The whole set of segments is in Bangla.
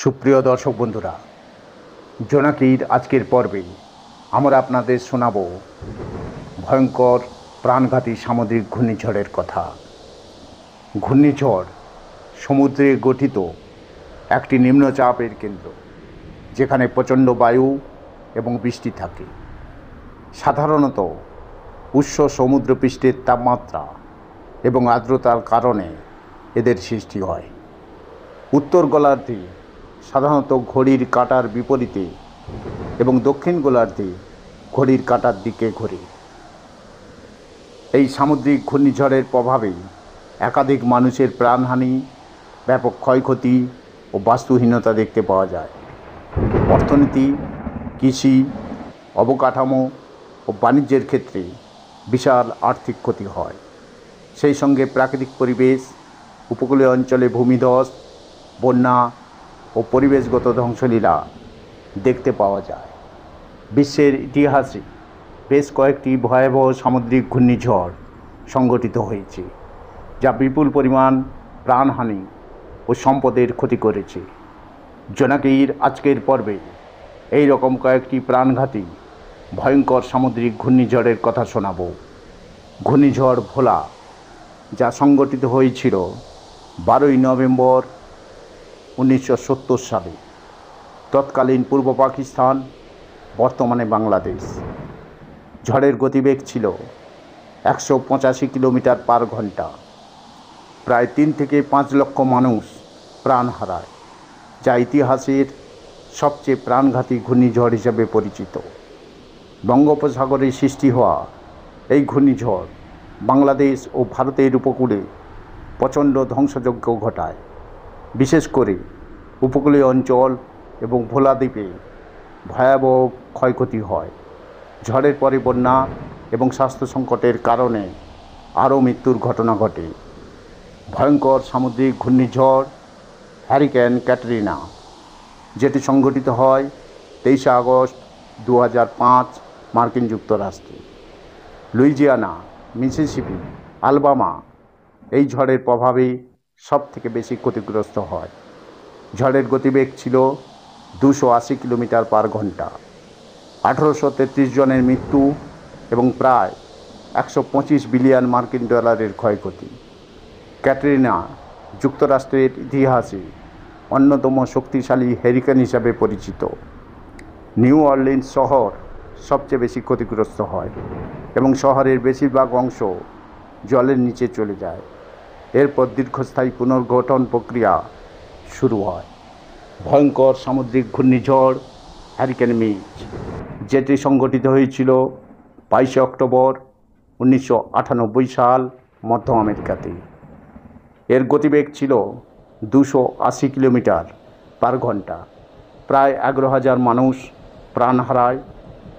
সুপ্রিয় দর্শক বন্ধুরা, জোনাকির আজকের পর্বে আমরা আপনাদের শোনাব ভয়ঙ্কর প্রাণঘাতী সামুদ্রিক ঘূর্ণিঝড়ের কথা। ঘূর্ণিঝড় সমুদ্রে গঠিত একটি নিম্নচাপের কেন্দ্র, যেখানে প্রচণ্ড বায়ু এবং বৃষ্টি থাকে। সাধারণত উষ্ণ সমুদ্রপৃষ্ঠের তাপমাত্রা এবং আর্দ্রতার কারণে এদের সৃষ্টি হয়। উত্তর গোলার্ধে সাধারণত ঘড়ির কাঁটার বিপরীতে এবং দক্ষিণ গোলার্ধে ঘড়ির কাঁটার দিকে ঘোরে। এই সামুদ্রিক ঘূর্ণিঝড়ের প্রভাবে একাধিক মানুষের প্রাণহানি, ব্যাপক ক্ষয়ক্ষতি ও বাস্তুহীনতা দেখতে পাওয়া যায়। অর্থনীতি, কৃষি, অবকাঠামো ও বাণিজ্যের ক্ষেত্রে বিশাল আর্থিক ক্ষতি হয়। সেই সঙ্গে প্রাকৃতিক পরিবেশ, উপকূলীয় অঞ্চলে ভূমিধস, বন্যা ও পরিবেশগত ধ্বংসলীলা দেখতে পাওয়া যায়। বিশ্বের ইতিহাসে বেশ কয়েকটি ভয়াবহ সামুদ্রিক ঘূর্ণিঝড় সংঘটিত হয়েছে, যা বিপুল পরিমাণ প্রাণহানি ও সম্পদের ক্ষতি করেছে। জোনাকির আজকের পর্বে এই রকম কয়েকটি প্রাণঘাতী ভয়ঙ্কর সামুদ্রিক ঘূর্ণিঝড়ের কথা শোনাব। ঘূর্ণিঝড় ভোলা, যা সংঘটিত হয়েছিল 12ই নভেম্বর 1970 সালে তৎকালীন পূর্ব পাকিস্তান, বর্তমানে বাংলাদেশ। ঝড়ের গতিবেগ ছিল 185 কিলোমিটার পার ঘন্টা। প্রায় 3 থেকে 5 লক্ষ মানুষ প্রাণ হারায়, যা ইতিহাসের সবচেয়ে প্রাণঘাতী ঘূর্ণিঝড় হিসেবে পরিচিত। বঙ্গোপসাগরে সৃষ্টি হওয়া এই ঘূর্ণিঝড় বাংলাদেশ ও ভারতের উপকূলে প্রচণ্ড ধ্বংসযজ্ঞ ঘটায়। বিশেষ করে উপকূলীয় অঞ্চল এবং ভোলা দ্বীপে ভয়াবহ ক্ষয়ক্ষতি হয়। ঝড়ের পরে বন্যা এবং স্বাস্থ্য সংকটের কারণে আরও মৃত্যুর ঘটনা ঘটে। ভয়ঙ্কর সামুদ্রিক ঘূর্ণিঝড় হ্যারিকেন ক্যাটরিনা, যেটি সংঘটিত হয় 23 আগস্ট 2005 মার্কিন যুক্তরাষ্ট্রে। লুইজিয়ানা, মিসিসিপি, আলাবামা এই ঝড়ের প্রভাবে সবথেকে বেশি ক্ষতিগ্রস্ত হয়। ঝড়ের গতিবেগ ছিল 280 কিলোমিটার পার ঘন্টা। 1833 জনের মৃত্যু এবং প্রায় 125 বিলিয়ন মার্কিন ডলারের ক্ষয়ক্ষতি। ক্যাটরিনা যুক্তরাষ্ট্রের ইতিহাসে অন্যতম শক্তিশালী হ্যারিকেন হিসাবে পরিচিত। নিউ অরলিন্স শহর সবচেয়ে বেশি ক্ষতিগ্রস্ত হয় এবং শহরের বেশিরভাগ অংশ জলের নিচে চলে যায়। এরপর দীর্ঘস্থায়ী পুনর্গঠন প্রক্রিয়া শুরু হয়। ভয়ঙ্কর সামুদ্রিক ঘূর্ণিঝড় হ্যারিকেন মিচ, যেটি সংঘটিত হয়েছিল 22 অক্টোবর 1998 সাল মধ্য আমেরিকাতে। এর গতিবেগ ছিল 280 কিলোমিটার পার ঘন্টা। প্রায় 11,000 মানুষ প্রাণ হারায়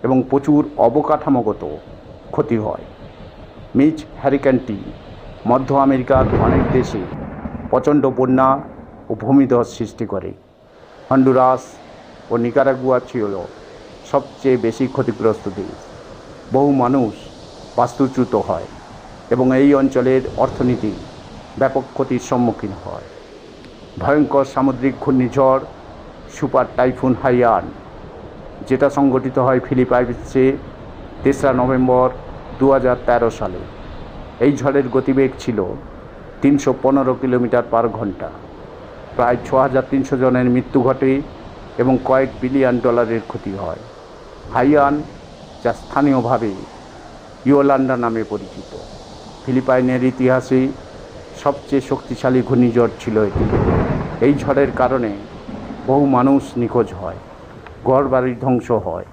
এবং প্রচুর অবকাঠামোগত ক্ষতি হয়। মিচ হ্যারিকেনটি মধ্য আমেরিকার অনেক দেশে প্রচণ্ড বন্যা ও ভূমিধস সৃষ্টি করে। হন্ডুরাস ও নিকারাগুয়া ছিল সবচেয়ে বেশি ক্ষতিগ্রস্ত দেশ। বহু মানুষ বাস্তুচ্যুত হয় এবং এই অঞ্চলের অর্থনীতি ব্যাপক ক্ষতির সম্মুখীন হয়। ভয়ঙ্কর সামুদ্রিক ঘূর্ণিঝড় সুপার টাইফুন হাইয়ান, যেটা সংঘটিত হয় ফিলিপাইন্সে 3রা নভেম্বর 2013 সালে। এই ঝড়ের গতিবেগ ছিল 315 কিলোমিটার পার ঘন্টা। প্রায় 6300 জনের মৃত্যু ঘটে এবং কয়েক বিলিয়ন ডলারের ক্ষতি হয়। হাইয়ান, যা স্থানীয়ভাবে ইয়োলান্ডা নামে পরিচিত, ফিলিপাইনের ইতিহাসে সবচেয়ে শক্তিশালী ঘূর্ণিঝড় ছিল এটি। এই ঝড়ের কারণে বহু মানুষ নিখোঁজ হয়, ঘরবাড়ি ধ্বংস হয়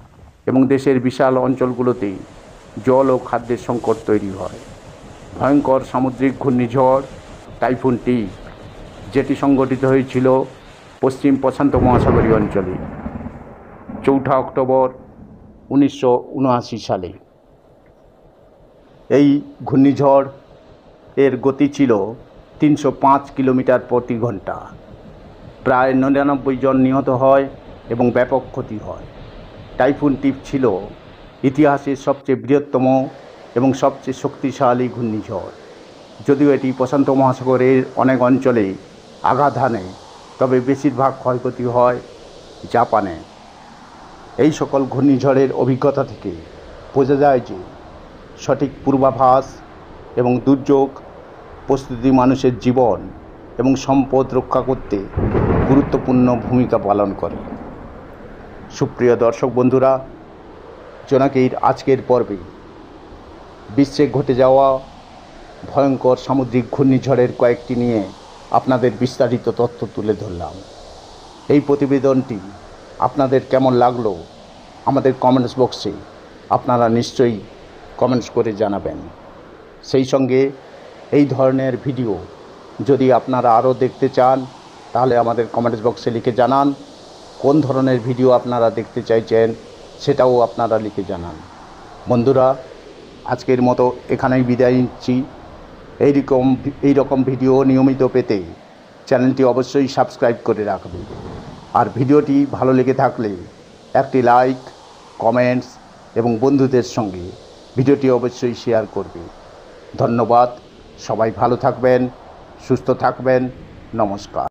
এবং দেশের বিশাল অঞ্চলগুলোতে জল ও খাদ্যের সংকট তৈরি হয়। ভয়ঙ্কর সামুদ্রিক ঘূর্ণিঝড় টাইফুন টিপ, যেটি সংঘটিত হয়েছিল পশ্চিম প্রশান্ত মহাসাগরীয় অঞ্চলে 4 অক্টোবর 1979 সালে। এই ঘূর্ণিঝড় এর গতি ছিল 305 কিলোমিটার প্রতি ঘন্টা। প্রায় 99 জন নিহত হয় এবং ব্যাপক ক্ষতি হয়। টাইফুন টিপ ছিল ইতিহাসের সবচেয়ে বৃহত্তম এবং সবচেয়ে শক্তিশালী ঘূর্ণিঝড়। যদিও এটি প্রশান্ত মহাসাগরের অনেক অঞ্চলে আঘাত হানে, তবে বেশিরভাগ ক্ষয়ক্ষতি হয় জাপানে। এই সকল ঘূর্ণিঝড়ের অভিজ্ঞতা থেকে বোঝা যায় যে সঠিক পূর্বাভাস এবং দুর্যোগ প্রস্তুতি মানুষের জীবন এবং সম্পদ রক্ষা করতে গুরুত্বপূর্ণ ভূমিকা পালন করে। সুপ্রিয় দর্শক বন্ধুরা, জোনাকির আজকের পর্বে বিশ্বে ঘটে যাওয়া ভয়ঙ্কর সামুদ্রিক ঘূর্ণিঝড়ের কয়েকটি নিয়ে আপনাদের বিস্তারিত তথ্য তুলে ধরলাম। এই প্রতিবেদনটি আপনাদের কেমন লাগলো আমাদের কমেন্টস বক্সে আপনারা নিশ্চয়ই কমেন্টস করে জানাবেন। সেই সঙ্গে এই ধরনের ভিডিও যদি আপনারা আরও দেখতে চান তাহলে আমাদের কমেন্টস বক্সে লিখে জানান। কোন ধরনের ভিডিও আপনারা দেখতে চাইছেন সেটাও আপনারা লিখে জানান। বন্ধুরা, আজকের মতো এখানেই বিদায় নিচ্ছি। এই রকম ভিডিও নিয়মিত পেতে চ্যানেলটি অবশ্যই সাবস্ক্রাইব করে রাখবেন। আর ভিডিওটি ভালো লেগে থাকলে একটি লাইক, কমেন্টস এবং বন্ধুদের সঙ্গে ভিডিওটি অবশ্যই শেয়ার করবে। ধন্যবাদ। সবাই ভালো থাকবেন, সুস্থ থাকবেন। নমস্কার।